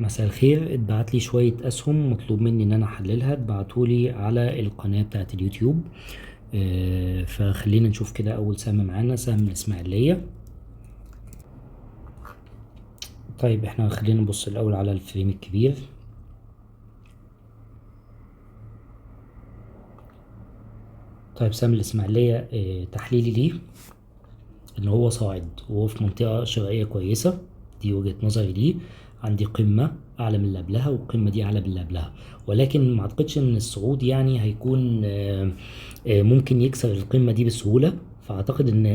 مساء الخير. اتبعت لي شوية أسهم مطلوب مني إن أنا أحللها، اتبعتولي على القناة بتاعت اليوتيوب. فخلينا نشوف كده. أول سهم معانا سهم الإسماعيلية. طيب احنا خلينا نبص الأول على الفريم الكبير. طيب سهم الإسماعيلية تحليلي ليه إن هو صاعد وهو في منطقة شرائية كويسة. دي وجهة نظري ليه. عندي قمة أعلى من اللي قبلها والقمة دي أعلى من اللي قبلها، ولكن ما أعتقدش إن الصعود يعني هيكون ممكن يكسر القمة دي بسهولة. فأعتقد إن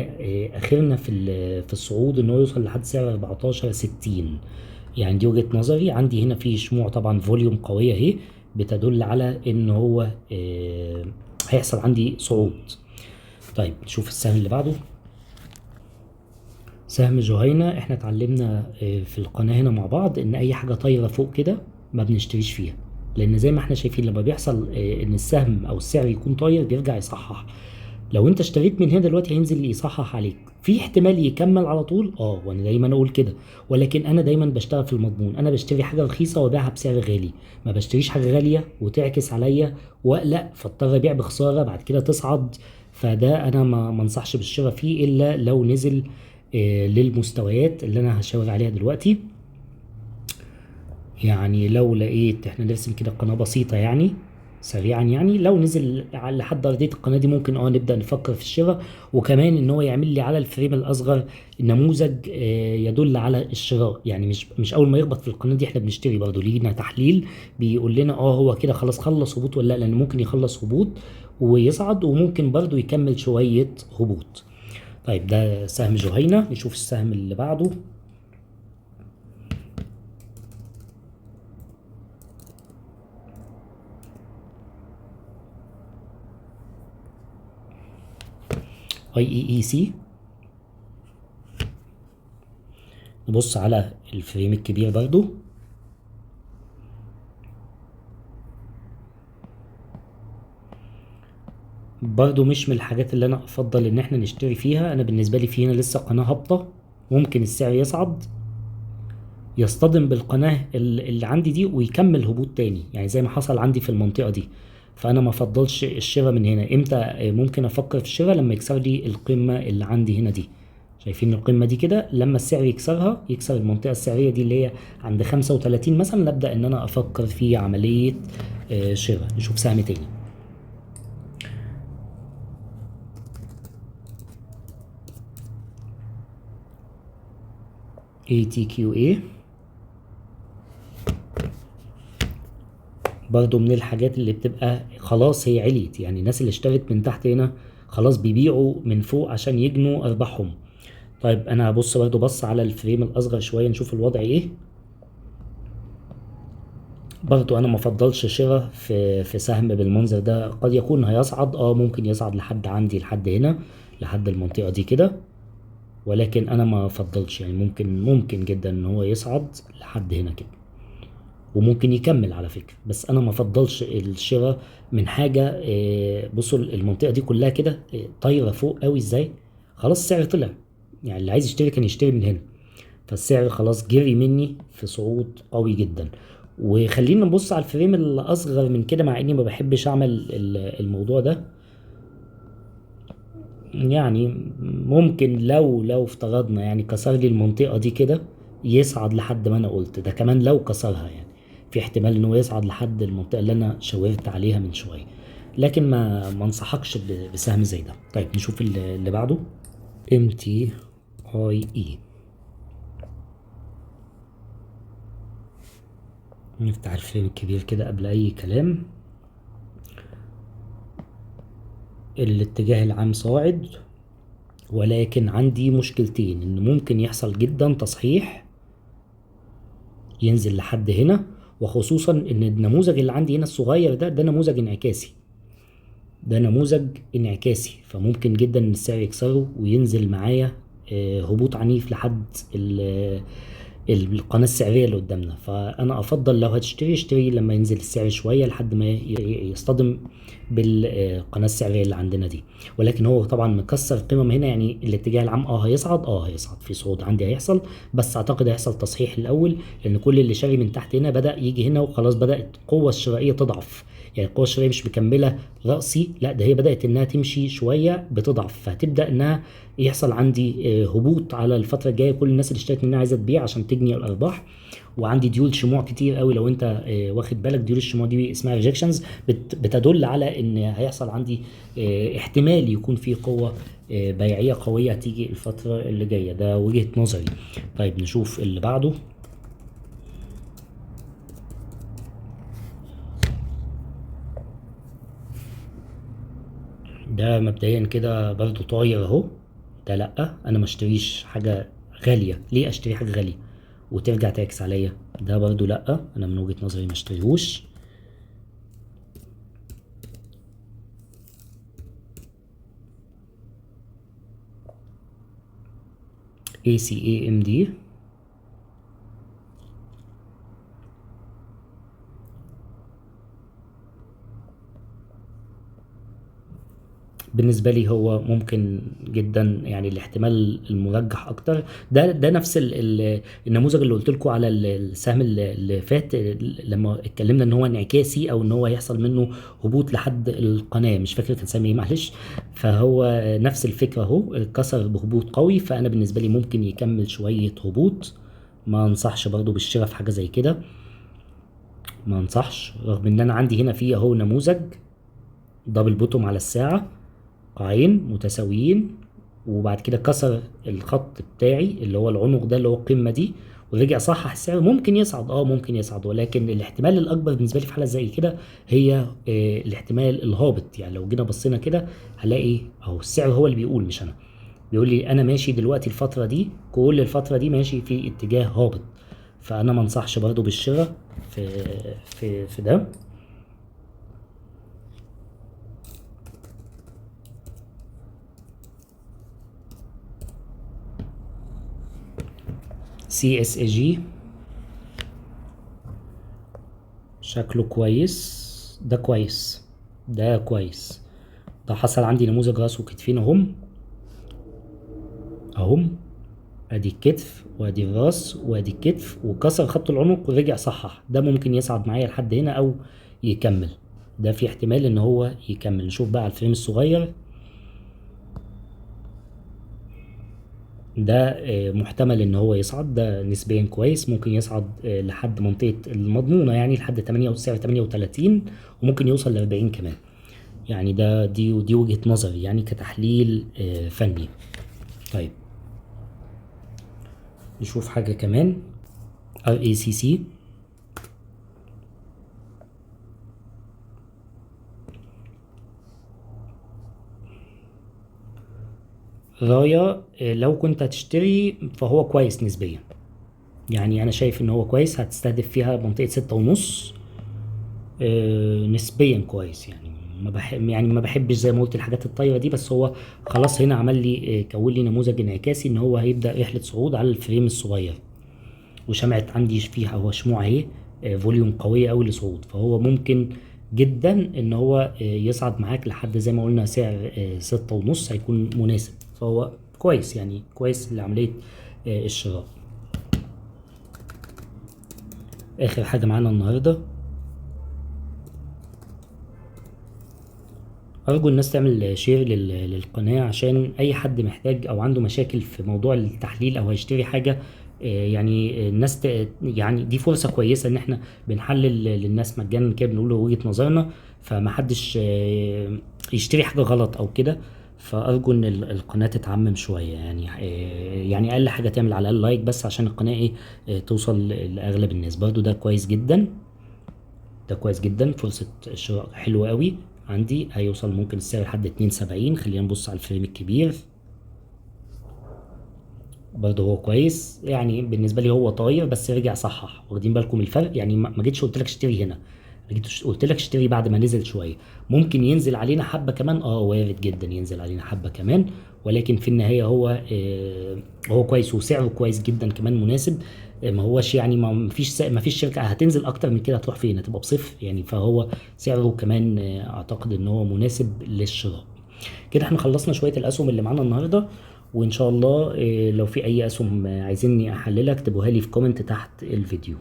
آخرنا في الصعود إن هو يوصل لحد سعر 14.60. يعني دي وجهة نظري. عندي هنا في شموع طبعا فوليوم قوية اهي بتدل على إن هو هيحصل عندي صعود. طيب نشوف السهم اللي بعده. سهم جهينة. احنا اتعلمنا في القناة هنا مع بعض ان اي حاجة طايرة فوق كده ما بنشتريش فيها، لان زي ما احنا شايفين لما بيحصل ان السهم او السعر يكون طاير بيرجع يصحح. لو انت اشتريت من هنا دلوقتي هينزل يصحح عليك، في احتمال يكمل على طول وانا دايما اقول كده، ولكن انا دايما بشتغل في المضمون. انا بشتري حاجة رخيصة وابيعها بسعر غالي، ما بشتريش حاجة غالية وتعكس عليا واقلق فاضطر ابيع بخسارة بعد كده تصعد. فده انا ما انصحش بالشراء فيه الا لو نزل للمستويات اللي انا هشاور عليها دلوقتي. يعني لو لقيت، احنا نرسم كده قناة بسيطة يعني سريعا، يعني لو نزل لحد ارضية القناة دي ممكن نبدأ نفكر في الشراء. وكمان ان هو يعمل لي على الفريم الاصغر نموذج يدل على الشراء. يعني مش اول ما يخبط في القناة دي احنا بنشتري، برضه لينا تحليل بيقول لنا هو كده خلاص خلص هبوط ولا لا، لان ممكن يخلص هبوط ويصعد وممكن برضه يكمل شوية هبوط. طيب ده سهم جهينة. نشوف السهم اللي بعده. IEEC. نبص على الفريم الكبير برضو. برضو مش من الحاجات اللي انا افضل ان احنا نشتري فيها. انا بالنسبة لي في هنا لسه قناة هابطة، ممكن السعر يصعد يصطدم بالقناة اللي عندي دي ويكمل هبوط تاني، يعني زي ما حصل عندي في المنطقة دي. فانا ما افضلش الشراء من هنا. امتى ممكن افكر في الشراء؟ لما يكسر لي القمة اللي عندي هنا دي. شايفين القمة دي كده؟ لما السعر يكسرها، يكسر المنطقة السعرية دي اللي هي عند 35 مثلا، نبدأ ان انا افكر في عملية شراء. نشوف سهم تاني. ATQA. برضو من الحاجات اللي بتبقى خلاص هي عليت، يعني الناس اللي اشترت من تحت هنا خلاص بيبيعوا من فوق عشان يجنوا ارباحهم. طيب انا هبص برضو بص على الفريم الاصغر شوية نشوف الوضع ايه. برضو انا مفضلش شراء في سهم بالمنظر ده. قد يكون هيصعد، ممكن يصعد لحد عندي لحد هنا لحد المنطقة دي كده، ولكن انا ما افضلش. يعني ممكن جدا ان هو يصعد لحد هنا كده وممكن يكمل على فكرة، بس انا ما افضلش الشراء من حاجة. بصوا المنطقة دي كلها كده طايرة فوق قوي ازاي. خلاص السعر طلع، يعني اللي عايز يشتري كان يشتري من هنا، فالسعر خلاص جري مني في صعود قوي جدا. وخلينا نبص على الفريم الاصغر من كده، مع اني ما بحبش اعمل الموضوع ده. يعني ممكن لو افترضنا يعني كسر لي المنطقة دي كده يصعد لحد ما انا قلت ده، كمان لو كسرها يعني في احتمال ان هو يصعد لحد المنطقة اللي انا شاورت عليها من شوية، لكن ما انصحكش بسهم زي ده. طيب نشوف اللي بعده. MTIE. نفتح الفريم الكبير كده قبل اي كلام. الاتجاه العام صاعد، ولكن عندي مشكلتين. ان ممكن يحصل جدا تصحيح ينزل لحد هنا، وخصوصا ان النموذج اللي عندي هنا الصغير ده نموذج انعكاسي. ده نموذج انعكاسي، فممكن جدا ان السعر يكسره وينزل معايا هبوط عنيف لحد القناة السعرية اللي قدامنا. فأنا أفضل لو هتشتري اشتري لما ينزل السعر شوية لحد ما يصطدم بالقناة السعرية اللي عندنا دي. ولكن هو طبعا مكسر قيمم هنا، يعني الاتجاه العام هيصعد في صعود عندي هيحصل، بس أعتقد هيحصل تصحيح الأول، لأن كل اللي شاري من تحت هنا بدأ يجي هنا وخلاص بدأت القوة الشرائية تضعف. يعني القوة الشرائية مش مكملة رأسي، لا ده هي بدأت إنها تمشي شوية بتضعف، فهتبدأ إنها يحصل عندي هبوط على الفترة الجاية. كل الناس اللي اشترت منها عايزة تبيع عشان تجني الأرباح. وعندي ديول شموع كتير قوي، لو انت واخد بالك ديول الشموع دي اسمها ريجكشنز، بتدل على ان هيحصل عندي احتمال يكون في قوة بيعية قوية هتيجي الفترة اللي جاية. ده وجهة نظري. طيب نشوف اللي بعده. ده مبدئيا كده برضو طاير اهو. ده لا، انا ما اشتريش حاجة غالية. ليه اشتري حاجة غالية وترجع تعكس عليا؟ ده برضو لا، انا من وجهة نظري ما اشتريهوش. ACAMD بالنسبة لي هو ممكن جدا، يعني الاحتمال المرجح اكتر. ده نفس النموذج اللي قلت لكم على السهم اللي فات، لما اتكلمنا ان هو انعكاسي او ان هو يحصل منه هبوط لحد القناة، مش فاكر كان سامي ايه معلش. فهو نفس الفكرة اهو، كسر بهبوط قوي، فانا بالنسبة لي ممكن يكمل شوية هبوط. ما انصحش برضو بالشراء في حاجة زي كده، ما انصحش، رغم ان انا عندي هنا فيه اهو نموذج دبل بوتوم على الساعة، قاعين متساويين، وبعد كده كسر الخط بتاعي اللي هو العنق ده اللي هو القمة دي، ورجع صحح السعر. ممكن يصعد، ممكن يصعد، ولكن الاحتمال الاكبر بالنسبه لي في حاله زي كده هي الاحتمال الهابط. يعني لو جينا بصينا كده هلاقي اهو السعر هو اللي بيقول مش انا، بيقول لي انا ماشي دلوقتي الفتره دي، كل الفتره دي ماشي في اتجاه هابط. فانا ما انصحش برضو بالشراء في في ده. CSAG شكله كويس. ده كويس، ده كويس. ده حصل عندي نموذج راس وكتفين اهم. ادي الكتف وادي الراس وادي الكتف، وكسر خط العنق ورجع صحح. ده ممكن يصعد معايا لحد هنا او يكمل. ده في احتمال ان هو يكمل. نشوف بقى على الفريم الصغير. ده محتمل ان هو يصعد، ده نسبيا كويس، ممكن يصعد لحد منطقة المضمونة، يعني لحد 8 سعر 38، وممكن يوصل ل 40 كمان. يعني دي وجهة نظري يعني كتحليل فني. طيب نشوف حاجة كمان. RACC راية، لو كنت هتشتري فهو كويس نسبيا. يعني انا شايف ان هو كويس، هتستهدف فيها منطقة 6.5. نسبيا كويس يعني. ما بحبش زي ما قلت الحاجات الطايرة دي، بس هو خلاص هنا عمل لي كون لي نموذج انعكاسي ان هو هيبدأ رحلة صعود على الفريم الصغير، وشمعت عندي فيها هو شموع اهي، فوليوم قوية قوي لصعود. فهو ممكن جدا ان هو يصعد معاك لحد زي ما قلنا سعر 6.5 هيكون مناسب. فهو كويس، يعني كويس لعملية الشراء. اخر حاجة معانا النهاردة، ارجو الناس تعمل شير للقناة، عشان اي حد محتاج او عنده مشاكل في موضوع التحليل او هيشتري حاجة. يعني الناس يعني دي فرصة كويسة ان احنا بنحلل للناس مجانا كده، بنقول له وجهة نظرنا، فمحدش يشتري حاجة غلط او كده. فارجو ان القناة تتعمم شوية، يعني يعني اقل حاجة تعمل على الاقل لايك بس عشان القناة ايه توصل لاغلب الناس. برضو ده كويس جدا، ده كويس جدا، فرصة شراء حلوة قوي. عندي هيوصل ممكن السعر لحد 72. خلينا نبص على الفريم الكبير، برضه هو كويس. يعني بالنسبة لي هو طاير بس رجع صحح، واخدين بالكم الفرق؟ يعني ما جيتش قلت لك اشتري هنا، جيت قلت لك اشتري بعد ما نزل شويه. ممكن ينزل علينا حبه كمان، وارد جدا ينزل علينا حبه كمان، ولكن في النهايه هو كويس وسعره كويس جدا كمان مناسب. ما هوش يعني ما فيش شركه هتنزل اكتر من كده هتروح فين، هتبقى بصفر يعني. فهو سعره كمان اعتقد ان هو مناسب للشراء. كده احنا خلصنا شويه الاسهم اللي معانا النهارده، وان شاء الله لو في اي اسهم عايزيني احللها اكتبوها لي في كومنت تحت الفيديو.